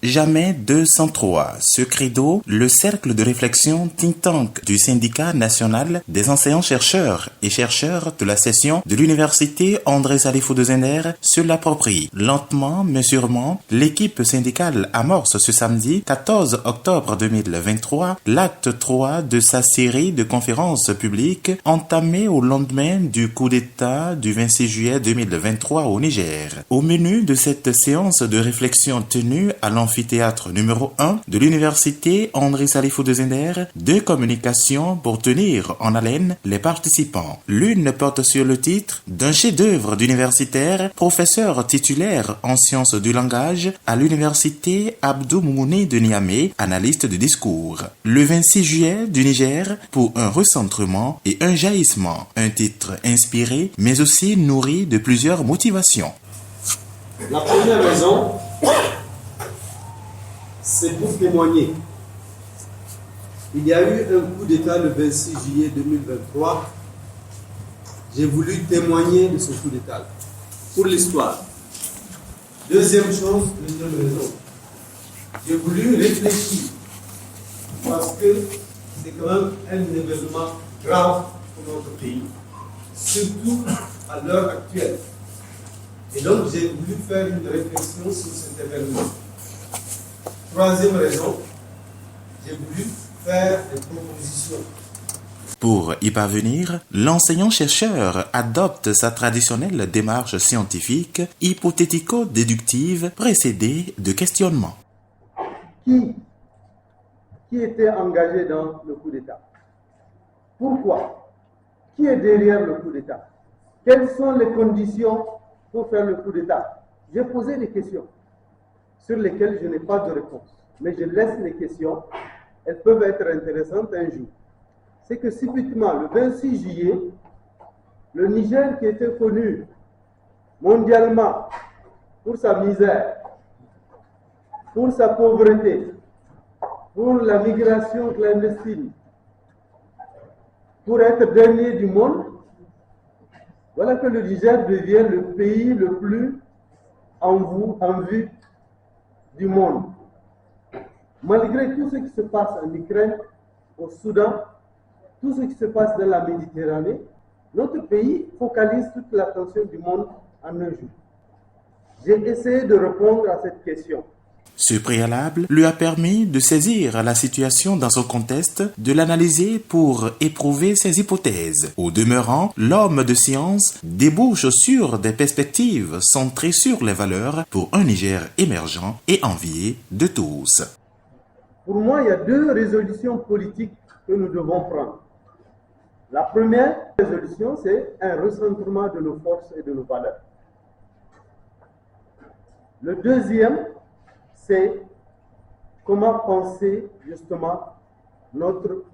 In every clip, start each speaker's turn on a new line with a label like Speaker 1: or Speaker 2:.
Speaker 1: Jamais 203. Ce credo, le cercle de réflexion think tank du syndicat national des enseignants-chercheurs et chercheurs de la session de l'université André Salifou de Zender se l'approprie. Lentement mais sûrement, l'équipe syndicale amorce ce samedi 14 octobre 2023 l'acte 3 de sa série de conférences publiques entamée au lendemain du coup d'État du 26 juillet 2023 au Niger. Au menu de cette séance de réflexion tenue à l'amphithéâtre numéro 1 de l'université André Salifou de Zender, deux communications pour tenir en haleine les participants. L'une porte sur le titre d'un chef-d'œuvre d'universitaire, professeur titulaire en sciences du langage à l'université Abdou Moumouni de Niamey, analyste de discours. Le 26 juillet du Niger pour un recentrement et un jaillissement. Un titre inspiré mais aussi nourri de plusieurs motivations.
Speaker 2: La première raison, c'est pour témoigner. Il y a eu un coup d'État le 26 juillet 2023. J'ai voulu témoigner de ce coup d'État pour l'histoire. Deuxième chose, deuxième raison, j'ai voulu réfléchir parce que c'est quand même un événement grave pour notre pays, surtout à l'heure actuelle. Et donc j'ai voulu faire une réflexion sur cet événement. Troisième raison, j'ai voulu faire des propositions.
Speaker 1: Pour y parvenir, l'enseignant-chercheur adopte sa traditionnelle démarche scientifique hypothético-déductive précédée de questionnements.
Speaker 2: Qui était engagé dans le coup d'État? Pourquoi? Qui est derrière le coup d'État? Quelles sont les conditions pour faire le coup d'État? J'ai posé des questions sur lesquelles je n'ai pas de réponse. Mais je laisse les questions, elles peuvent être intéressantes un jour. C'est que subitement, le 26 juillet, le Niger qui était connu mondialement pour sa misère, pour sa pauvreté, pour la migration clandestine, pour être dernier du monde, voilà que le Niger devient le pays le plus en vue du monde. Malgré tout ce qui se passe en Ukraine, au Soudan, tout ce qui se passe dans la Méditerranée, notre pays focalise toute l'attention du monde en un jour. J'ai essayé de répondre à cette question.
Speaker 1: Ce préalable lui a permis de saisir la situation dans son contexte, de l'analyser pour éprouver ses hypothèses. Au demeurant, l'homme de science débouche sur des perspectives centrées sur les valeurs pour un Niger émergent et envié de tous.
Speaker 2: Pour moi, il y a deux résolutions politiques que nous devons prendre. La première résolution, c'est un recentrement de nos forces et de nos valeurs. Le deuxième, c'est comment penser justement notre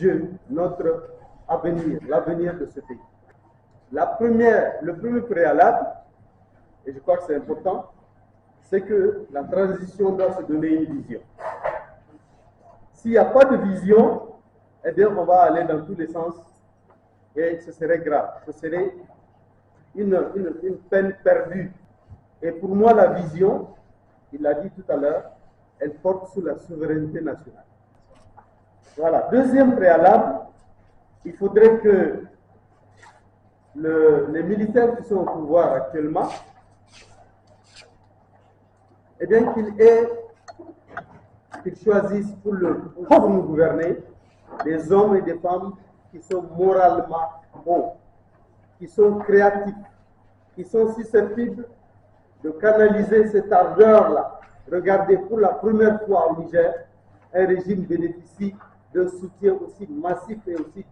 Speaker 2: jeu, notre avenir, l'avenir de ce pays. Le premier préalable, et je crois que c'est important, c'est que la transition doit se donner une vision. S'il n'y a pas de vision, eh bien on va aller dans tous les sens et ce serait grave, ce serait une peine perdue. Et pour moi, la vision, il l'a dit tout à l'heure, elle porte sur la souveraineté nationale. Voilà. Deuxième préalable, il faudrait que les militaires qui sont au pouvoir actuellement, eh bien qu'ils choisissent pour nous gouverner des hommes et des femmes qui sont moralement bons, qui sont créatifs, qui sont susceptibles de canaliser cette ardeur-là. Regardez, pour la première fois au Niger, un régime bénéficie d'un soutien aussi massif et aussi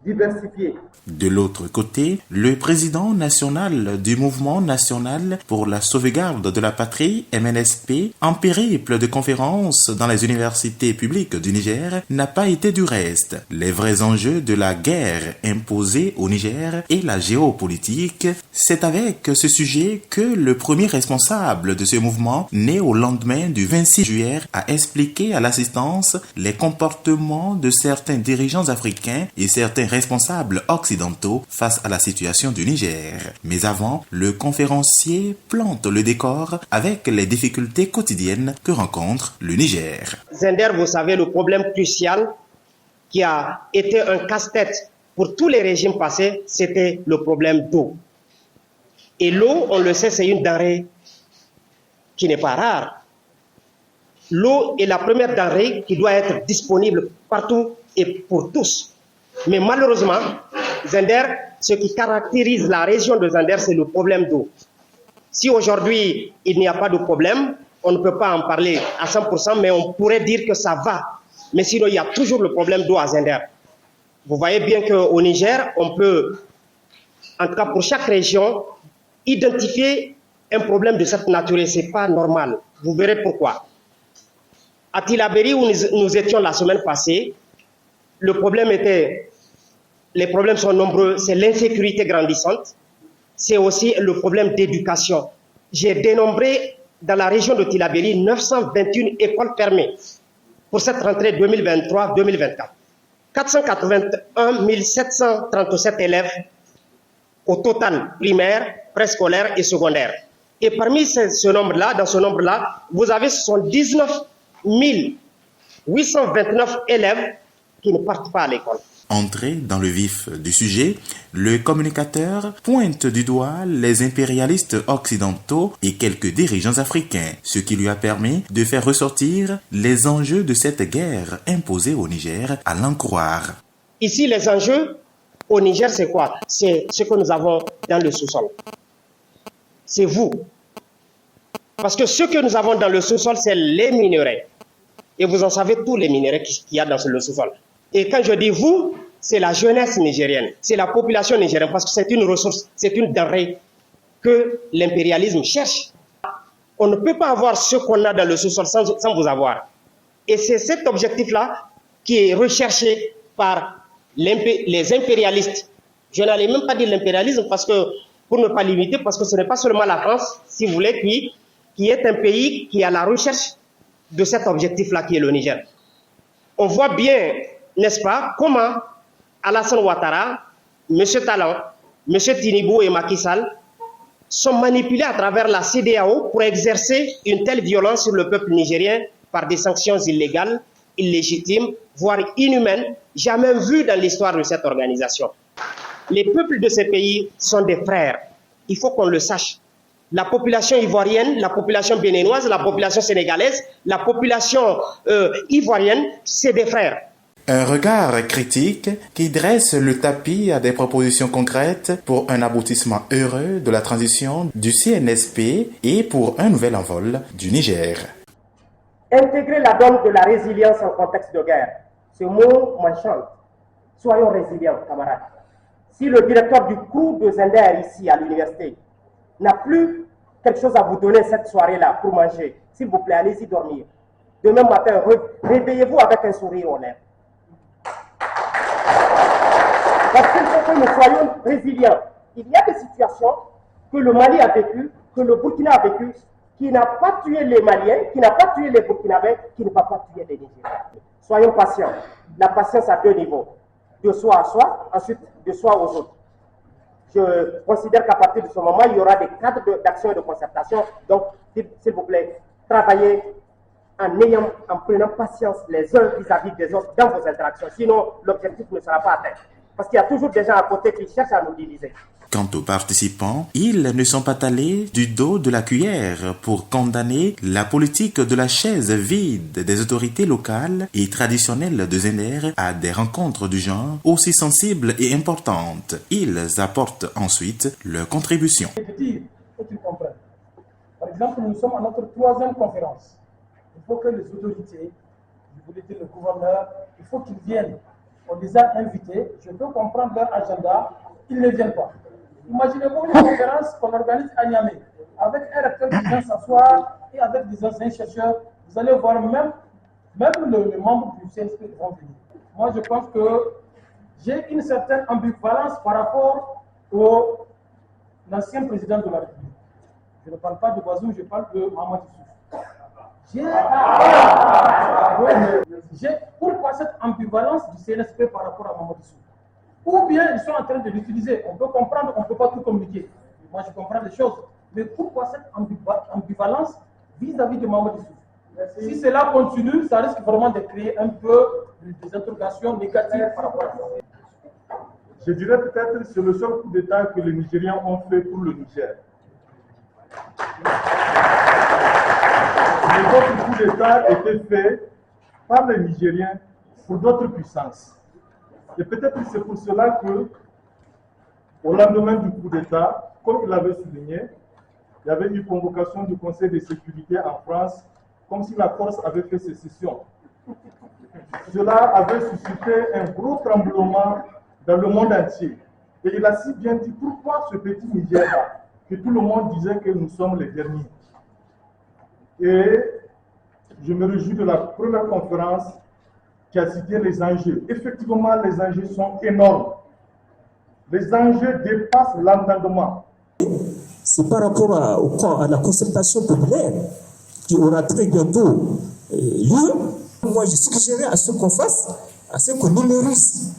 Speaker 2: diversifié.
Speaker 1: De l'autre côté, le président national du Mouvement national pour la sauvegarde de la patrie, MNSP, en périple de conférences dans les universités publiques du Niger, n'a pas été du reste. Les vrais enjeux de la guerre imposée au Niger et la géopolitique, c'est avec ce sujet que le premier responsable de ce mouvement, né au lendemain du 26 juillet, a expliqué à l'assistance les comportements de certains dirigeants africains et certains responsables occidentaux face à la situation du Niger. Mais avant, le conférencier plante le décor avec les difficultés quotidiennes que rencontre le Niger.
Speaker 3: Zender, vous savez, le problème crucial qui a été un casse-tête pour tous les régimes passés, c'était le problème d'eau. Et l'eau, on le sait, c'est une denrée qui n'est pas rare. L'eau est la première denrée qui doit être disponible partout et pour tous. Mais malheureusement, Zender, ce qui caractérise la région de Zender, c'est le problème d'eau. Si aujourd'hui, il n'y a pas de problème, on ne peut pas en parler à 100%, mais on pourrait dire que ça va. Mais sinon, il y a toujours le problème d'eau à Zender. Vous voyez bien qu'au Niger, on peut, en tout cas pour chaque région, identifier un problème de cette nature et ce n'est pas normal. Vous verrez pourquoi. À Tillabéri, où nous étions la semaine passée, les problèmes sont nombreux, c'est l'insécurité grandissante, c'est aussi le problème d'éducation. J'ai dénombré dans la région de Tillabéri 921 écoles fermées pour cette rentrée 2023-2024. 481 737 élèves au total primaire, préscolaire et secondaire. Et parmi ce nombre-là, dans ce nombre-là, vous avez 79 829 élèves qui ne partent pas à l'école.
Speaker 1: Entré dans le vif du sujet, le communicateur pointe du doigt les impérialistes occidentaux et quelques dirigeants africains, ce qui lui a permis de faire ressortir les enjeux de cette guerre imposée au Niger à l'en croire.
Speaker 3: Ici, les enjeux au Niger, c'est quoi? C'est ce que nous avons dans le sous-sol. C'est vous. Parce que ce que nous avons dans le sous-sol, c'est les minerais. Et vous en savez tous les minerais qu'il y a dans le sous-sol. Et quand je dis vous, c'est la jeunesse nigérienne, c'est la population nigérienne, parce que c'est une ressource, c'est une denrée que l'impérialisme cherche. On ne peut pas avoir ce qu'on a dans le sous-sol sans vous avoir. Et c'est cet objectif-là qui est recherché par les impérialistes. Je n'allais même pas dire l'impérialisme parce que, pour ne pas limiter, parce que ce n'est pas seulement la France, si vous voulez, qui est un pays qui est à la recherche de cet objectif-là qui est le Niger. On voit bien, n'est-ce pas, comment Alassane Ouattara, M. Talon, M. Tinibou et Macky Sall sont manipulés à travers la CEDEAO pour exercer une telle violence sur le peuple nigérien par des sanctions illégales, illégitimes, voire inhumaines, jamais vues dans l'histoire de cette organisation. Les peuples de ces pays sont des frères. Il faut qu'on le sache. La population ivoirienne, la population béninoise, la population sénégalaise, la population ivoirienne, c'est des frères.
Speaker 1: Un regard critique qui dresse le tapis à des propositions concrètes pour un aboutissement heureux de la transition du CNSP et pour un nouvel envol du Niger.
Speaker 4: Intégrer la donne de la résilience en contexte de guerre. Ce mot m'enchante. Soyons résilients, camarades. Si le directeur du crew de Zender ici à l'université n'a plus quelque chose à vous donner cette soirée-là pour manger, s'il vous plaît, allez-y dormir. Demain matin, réveillez-vous avec un sourire aux lèvres. Parce qu'il faut que nous soyons résilients. Il y a des situations que le Mali a vécues, que le Burkina a vécues, qui n'a pas tué les Maliens, qui n'a pas tué les Burkinabés, qui ne va pas tuer les Nigériens. Soyons patients. La patience à deux niveaux. De soi à soi, ensuite de soi aux autres. Je considère qu'à partir de ce moment, il y aura des cadres d'action et de concertation. Donc, s'il vous plaît, travaillez en prenant patience les uns vis-à-vis des autres dans vos interactions. Sinon, l'objectif ne sera pas atteint. Parce qu'il y a toujours des gens à côté qui cherchent à nous diviser.
Speaker 1: Quant aux participants, ils ne sont pas allés du dos de la cuillère pour condamner la politique de la chaise vide des autorités locales et traditionnelles de Zender à des rencontres du genre aussi sensibles et importantes. Ils apportent ensuite leur contribution.
Speaker 5: Les petits, faut qu'ils comprennent. Par exemple, nous sommes à notre 3e conférence. Il faut que les autorités, je voulais dire le gouverneur, il faut qu'ils viennent. On les a invités, je peux comprendre leur agenda, ils ne viennent pas. Imaginez-vous une conférence qu'on organise à Niamey, avec un recteur qui vient s'asseoir et avec des anciens chercheurs. Vous allez voir même les membres du CNSP vont venir. Moi, je pense que j'ai une certaine ambivalence par rapport à l'ancien président de la République. Je ne parle pas de Bazoum, je parle de Mahamat Issouf. Pourquoi cette ambivalence du CNSP par rapport à Mahamat Issouf? ou bien ils sont en train de l'utiliser. On peut comprendre, on ne peut pas tout communiquer. Moi, je comprends les choses. Mais pourquoi cette ambivalence vis-à-vis de Mamadou Issoufou? Si cela continue, ça risque vraiment de créer un peu des interrogations négatives par rapport à ça.
Speaker 2: Je dirais peut-être que c'est le seul coup d'État que les Nigériens ont fait pour le Niger. Les autres coups d'État étaient faits par les Nigériens pour d'autres puissances. Et peut-être que c'est pour cela que, au lendemain du coup d'État, comme il l'avait souligné, il y avait eu convocation du Conseil de sécurité en France, comme si la Corse avait fait sécession. Cela avait suscité un gros tremblement dans le monde entier. Et il a si bien dit pourquoi ce petit Niger-là, que tout le monde disait que nous sommes les derniers. Et je me réjouis de la première conférence qui a cité les enjeux. Effectivement, les enjeux sont énormes. Les enjeux dépassent l'entendement.
Speaker 6: C'est par rapport à la concertation populaire qui aura très bientôt lieu. Moi, je suggérerais à ce qu'on fasse, à ce qu'on numérise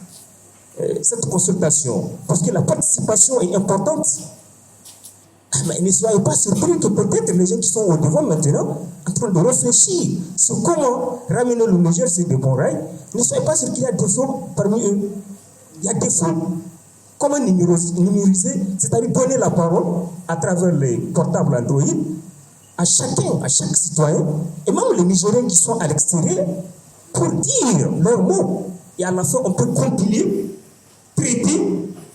Speaker 6: cette consultation, parce que la participation est importante. Mais ne soyez pas surpris que peut-être les gens qui sont au devant maintenant, en train de réfléchir sur comment ramener le Niger sur des bons rails, ne soyez pas surpris qu'il y a des fonds parmi eux. Il y a des fonds. Comment numériser, c'est-à-dire donner la parole à travers les portables Android à chacun, à chaque citoyen, et même les Nigériens qui sont à l'extérieur, pour dire leurs mots. Et à la fin, on peut compiler, traiter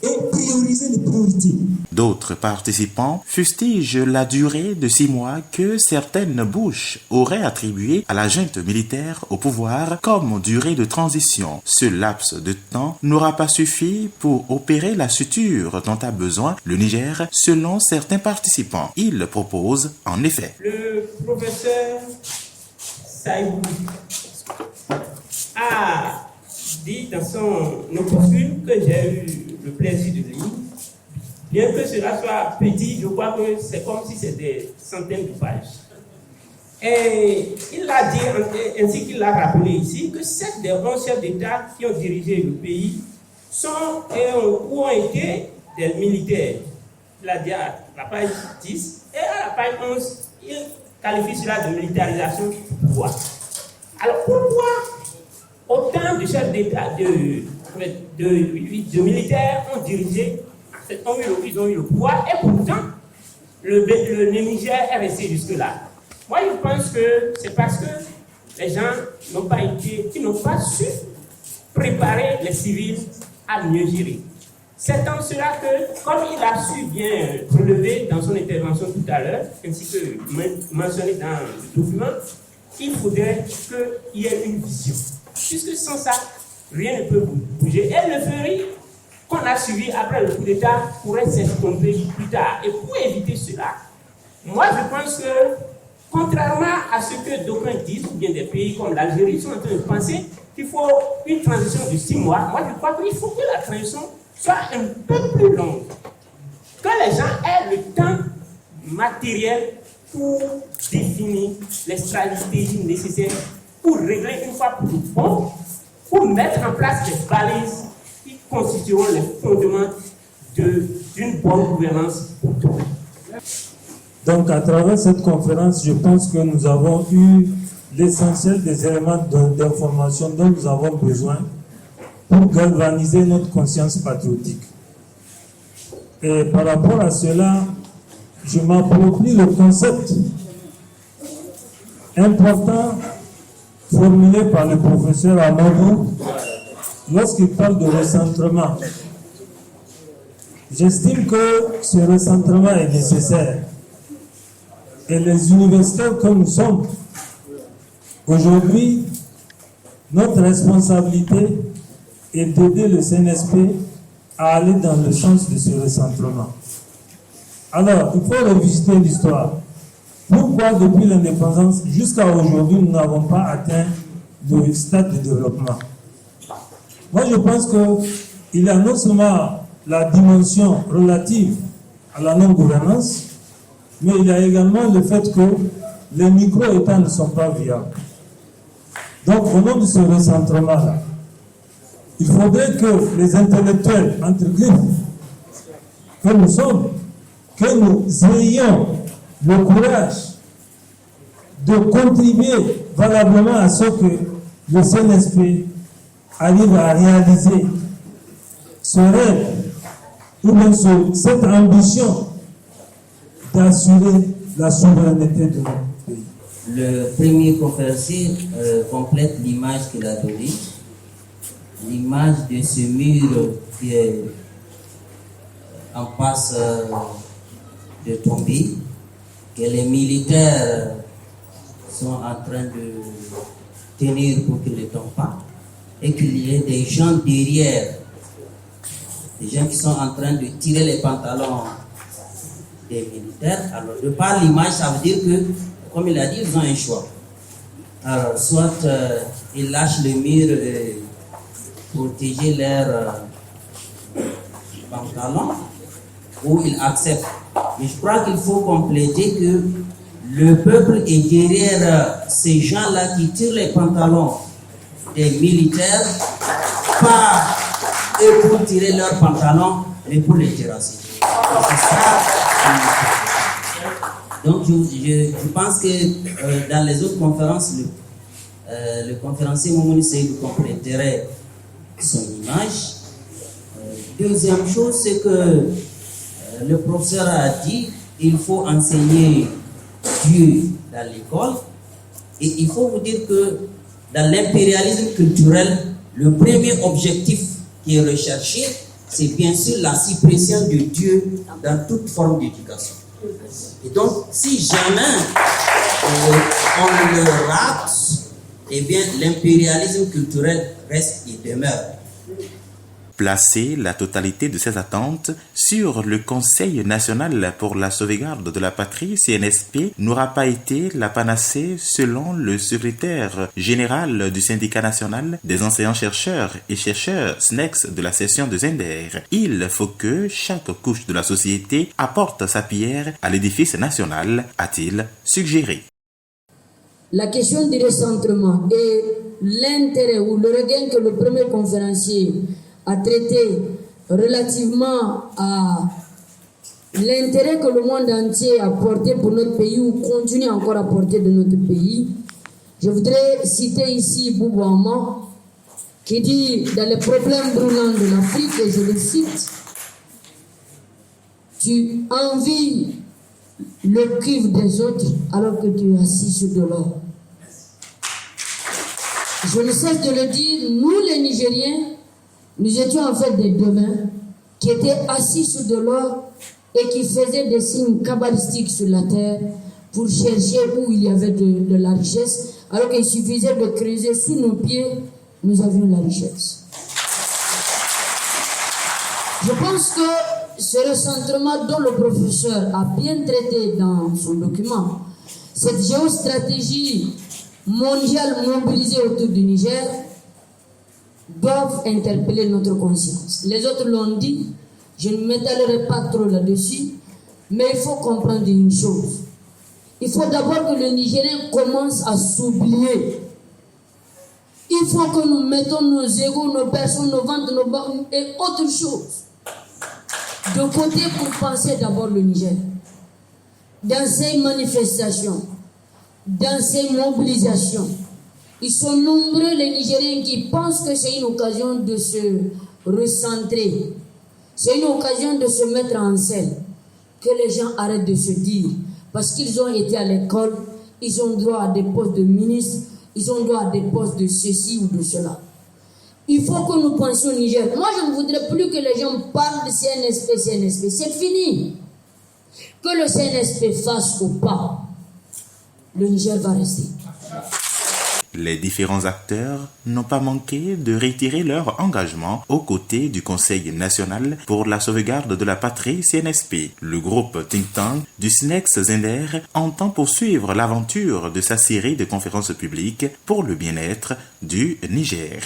Speaker 6: et prioriser les priorités.
Speaker 1: D'autres participants fustigent la durée de 6 mois que certaines bouches auraient attribuée à la junte militaire au pouvoir comme durée de transition. Ce laps de temps n'aura pas suffi pour opérer la suture dont a besoin le Niger, selon certains participants. Ils proposent en effet.
Speaker 7: Le professeur Saïbou a dit dans son opuscule que j'ai eu le plaisir de lire. Bien que cela soit petit, je crois que c'est comme si c'était des centaines de pages. Et il a dit, ainsi qu'il l'a rappelé ici, que 7 des 11 chefs d'État qui ont dirigé le pays sont ou ont été des militaires. Il a dit à la page 10 et à la page 11, il qualifie cela de militarisation du pouvoir. Alors pourquoi autant de chefs d'État, de militaires ont dirigé, ils ont eu le pouvoir, et pourtant, le Niger est resté jusque-là. Moi, je pense que c'est parce que les gens n'ont pas su préparer les civils à mieux gérer. C'est en cela que, comme il a su bien relever dans son intervention tout à l'heure, ainsi que mentionné dans le document, il faudrait qu'il y ait une vision. Puisque sans ça, rien ne peut bouger. Et le ferie qu'on a suivi après le coup d'État pourrait s'estomper plus tard. Et pour éviter cela, moi je pense que, contrairement à ce que d'aucuns disent, ou bien des pays comme l'Algérie sont en train de penser qu'il faut une transition de 6 mois, moi je crois qu'il faut que la transition soit un peu plus longue. Que les gens aient le temps matériel pour définir les stratégies nécessaires pour régler une fois pour tout, pour mettre en place des balises qui constitueront les fondements d'une bonne gouvernance pour tout.
Speaker 8: Donc, à travers cette conférence, je pense que nous avons eu l'essentiel des éléments d'information dont nous avons besoin pour galvaniser notre conscience patriotique. Et par rapport à cela, je m'approprie le concept important formulé par le professeur Amadou lorsqu'il parle de recentrement. J'estime que ce recentrement est nécessaire. Et les universitaires que nous sommes, aujourd'hui, notre responsabilité est d'aider le CNSP à aller dans le sens de ce recentrement. Alors, il faut revisiter l'histoire. Pourquoi, depuis l'indépendance jusqu'à aujourd'hui, nous n'avons pas atteint le stade de développement? Moi, je pense qu'il y a non seulement la dimension relative à la non-gouvernance, mais il y a également le fait que les micro-États ne sont pas viables. Donc, au nom de ce recentrement-là, il faudrait que les intellectuels, entre griffes, que nous sommes, que nous ayons le courage de contribuer valablement à ce que le CNSP arrive à réaliser ce rêve ou bien cette ambition d'assurer la souveraineté de notre pays.
Speaker 9: Le premier conférencier complète l'image qu'il a donnée, l'image de ce mur qui est en passe de tomber, que les militaires sont en train de tenir pour qu'il ne tombe pas, et qu'il y ait des gens derrière, des gens qui sont en train de tirer les pantalons des militaires. Alors, de par l'image, ça veut dire que, comme il a dit, ils ont un choix. Alors, soit ils lâchent le mur pour protéger leurs pantalons, ou ils acceptent. Mais je crois qu'il faut compléter que le peuple est derrière ces gens-là qui tirent les pantalons des militaires, pas eux pour tirer leurs pantalons, mais pour les terrasser. C'est ça. Donc je pense que dans les autres conférences, le conférencier Moumouni Seydou compléterait son image. Deuxième chose, c'est que le professeur a dit il faut enseigner Dieu dans l'école, et il faut vous dire que dans l'impérialisme culturel, le premier objectif qui est recherché, c'est bien sûr la suppression de Dieu dans toute forme d'éducation. Et donc, si jamais on le rate, eh bien l'impérialisme culturel reste et demeure.
Speaker 1: Placer la totalité de ces attentes sur le Conseil national pour la sauvegarde de la patrie, CNSP, n'aura pas été la panacée selon le secrétaire général du syndicat national des enseignants-chercheurs et chercheurs SNEX de la session de Zender. Il faut que chaque couche de la société apporte sa pierre à l'édifice national, a-t-il suggéré.
Speaker 10: La question du recentrement et l'intérêt ou le regain que le premier conférencier a traité relativement à l'intérêt que le monde entier a porté pour notre pays ou continue encore à porter de notre pays. Je voudrais citer ici Boubou Hamma qui dit dans les problèmes brûlants de l'Afrique, et je le cite, tu envies le cuivre des autres alors que tu es assis sur de l'or. Je ne cesse de le dire, nous les Nigériens, nous étions en fait des devins qui étaient assis sur de l'or et qui faisaient des signes kabbalistiques sur la terre pour chercher où il y avait de la richesse, alors qu'il suffisait de creuser sous nos pieds, nous avions la richesse. Je pense que ce recentrement dont le professeur a bien traité dans son document, cette géostratégie mondiale mobilisée autour du Niger, doivent interpeller notre conscience. Les autres l'ont dit, je ne m'étalerai pas trop là-dessus, mais il faut comprendre une chose. Il faut d'abord que le Nigérien commence à s'oublier. Il faut que nous mettons nos égos, nos personnes, nos ventes, nos banques et autre chose de côté pour penser d'abord le Niger. Dans ces manifestations, dans ces mobilisations, ils sont nombreux les Nigériens qui pensent que c'est une occasion de se recentrer. C'est une occasion de se mettre en scène. Que les gens arrêtent de se dire, parce qu'ils ont été à l'école, ils ont droit à des postes de ministre, ils ont droit à des postes de ceci ou de cela. Il faut que nous pensions au Niger. Moi, je ne voudrais plus que les gens parlent de CNSP, CNSP. C'est fini. Que le CNSP fasse ou pas, le Niger va rester.
Speaker 1: Les différents acteurs n'ont pas manqué de réitérer leur engagement aux côtés du Conseil national pour la sauvegarde de la patrie CNSP. Le groupe think tank du SNEX Zender entend poursuivre l'aventure de sa série de conférences publiques pour le bien-être du Niger.